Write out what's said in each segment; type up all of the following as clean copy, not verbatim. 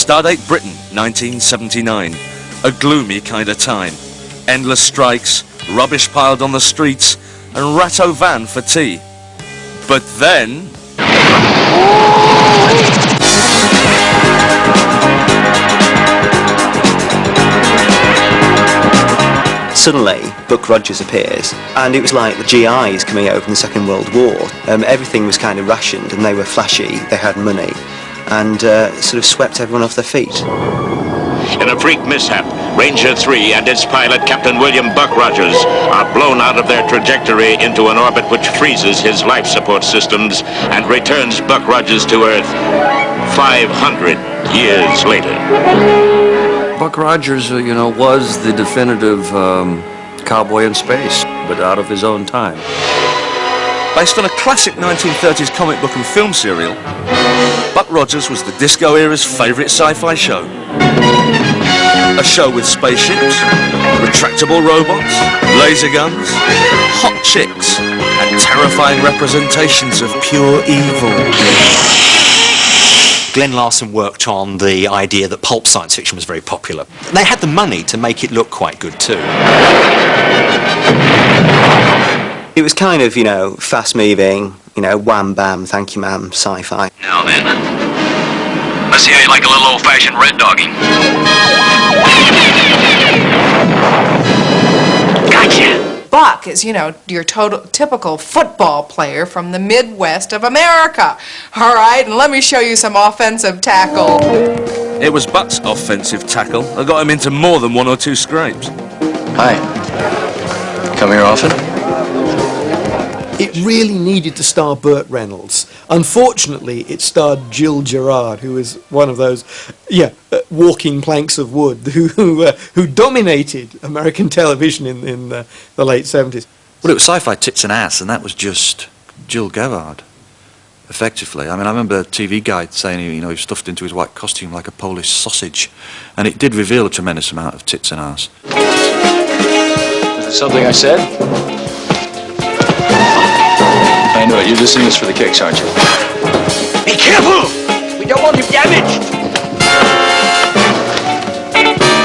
Stardate Britain, 1979. A gloomy kind of time. Endless strikes, rubbish piled on the streets, and ratto van for tea. But then... Suddenly, Buck Rogers appears, and it was like the GIs coming out from the Second World War. Everything was kind of rationed, and they were flashy, they had money, and sort of swept everyone off their feet. In a freak mishap, Ranger 3 and its pilot, Captain William Buck Rogers, are blown out of their trajectory into an orbit which freezes his life support systems and returns Buck Rogers to Earth 500 years later. Buck Rogers, was the definitive cowboy in space, but out of his own time. Based on a classic 1930s comic book and film serial, Buck Rogers was the disco era's favourite sci-fi show. A show with spaceships, retractable robots, laser guns, hot chicks, and terrifying representations of pure evil. Glenn Larson worked on the idea that pulp science fiction was very popular. They had the money to make it look quite good too. It was kind of, fast-moving, wham bam, thank you ma'am, sci-fi. Now then, let's see how you like a little old-fashioned red dogging. Gotcha! Buck is, your typical football player from the Midwest of America. All right, and let me show you some offensive tackle. It was Buck's offensive tackle that got him into more than one or two scrapes. Hi. Come here often? It really needed to star Burt Reynolds. Unfortunately, it starred Jill Gerard, who was one of those, walking planks of wood, who dominated American television in the late 70s. Well, it was sci-fi tits and ass, and that was just Jill Gerard, effectively. I mean, I remember a TV guide saying, he was stuffed into his white costume like a Polish sausage, and it did reveal a tremendous amount of tits and ass. Is it something I said? I know it. You're just in this for the kicks, aren't you? Be careful! We don't want him damaged!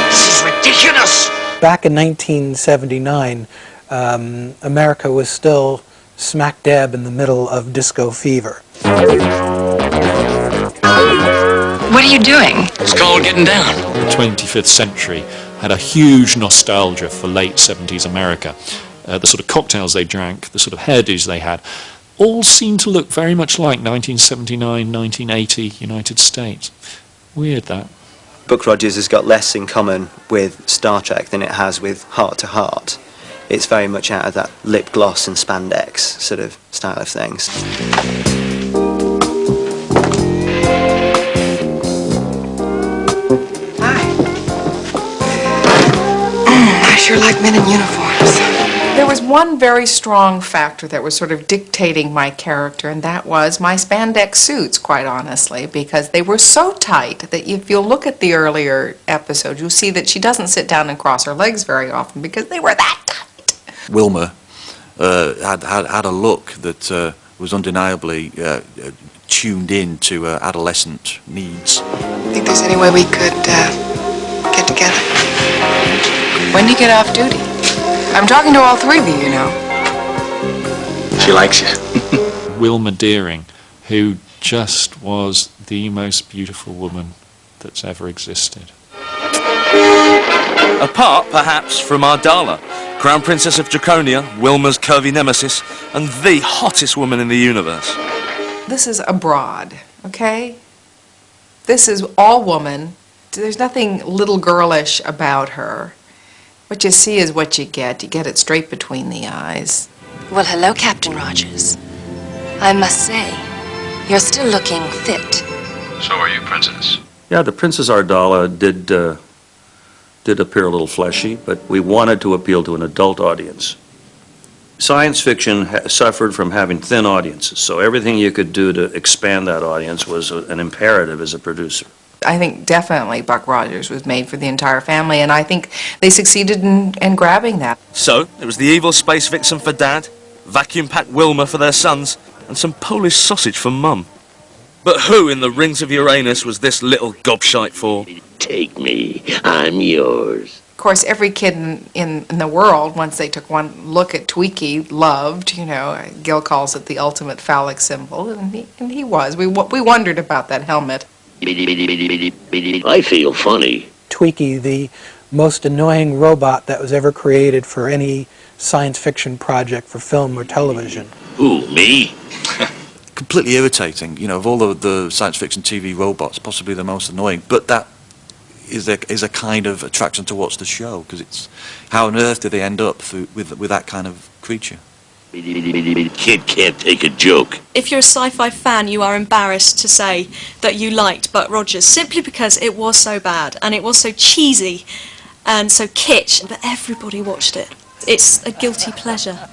This is ridiculous! Back in 1979, America was still smack dab in the middle of disco fever. What are you doing? It's called getting down. The 25th century had a huge nostalgia for late 70s America. The sort of cocktails they drank, the sort of hairdos they had, all seem to look very much like 1979, 1980 United States. Weird, that. Buck Rogers has got less in common with Star Trek than it has with Heart to Heart. It's very much out of that lip gloss and spandex sort of style of things. Hi. I sure like men in uniforms. There was one very strong factor that was sort of dictating my character, and that was my spandex suits, quite honestly, because they were so tight that if you'll look at the earlier episode, you'll see that she doesn't sit down and cross her legs very often because they were that tight. Wilma had a look that was undeniably tuned in to adolescent needs. Think there's any way we could get together? When do you get off duty? I'm talking to all three of you, She likes you. Wilma Deering, who just was the most beautiful woman that's ever existed. Apart, perhaps, from Ardala, Crown Princess of Draconia, Wilma's curvy nemesis, and the hottest woman in the universe. This is a broad, okay? This is all woman. There's nothing little girlish about her. What you see is what you get. You get it straight between the eyes. Well, hello, Captain Rogers. I must say, you're still looking fit. So are you, Princess. Yeah, the Princess Ardala did appear a little fleshy, but we wanted to appeal to an adult audience. Science fiction suffered from having thin audiences, so everything you could do to expand that audience was an imperative as a producer. I think definitely Buck Rogers was made for the entire family, and I think they succeeded in grabbing that. So, it was the evil space vixen for Dad, vacuum-packed Wilma for their sons, and some Polish sausage for Mum. But who in the rings of Uranus was this little gobshite for? Take me. I'm yours. Of course, every kid in the world, once they took one look at Tweaky, loved, you know, Gil calls it the ultimate phallic symbol, and he was. We wondered about that helmet. I feel funny. Tweaky, the most annoying robot that was ever created for any science fiction project for film or television. Who, me? Completely irritating. You know, of all the science fiction TV robots, possibly the most annoying. But that is a kind of attraction to watch the show, because it's how on earth did they end up with that kind of creature? Kid can't take a joke. If you're a sci-fi fan, you are embarrassed to say that you liked Buck Rogers simply because it was so bad and it was so cheesy and so kitsch, but everybody watched it. It's a guilty pleasure.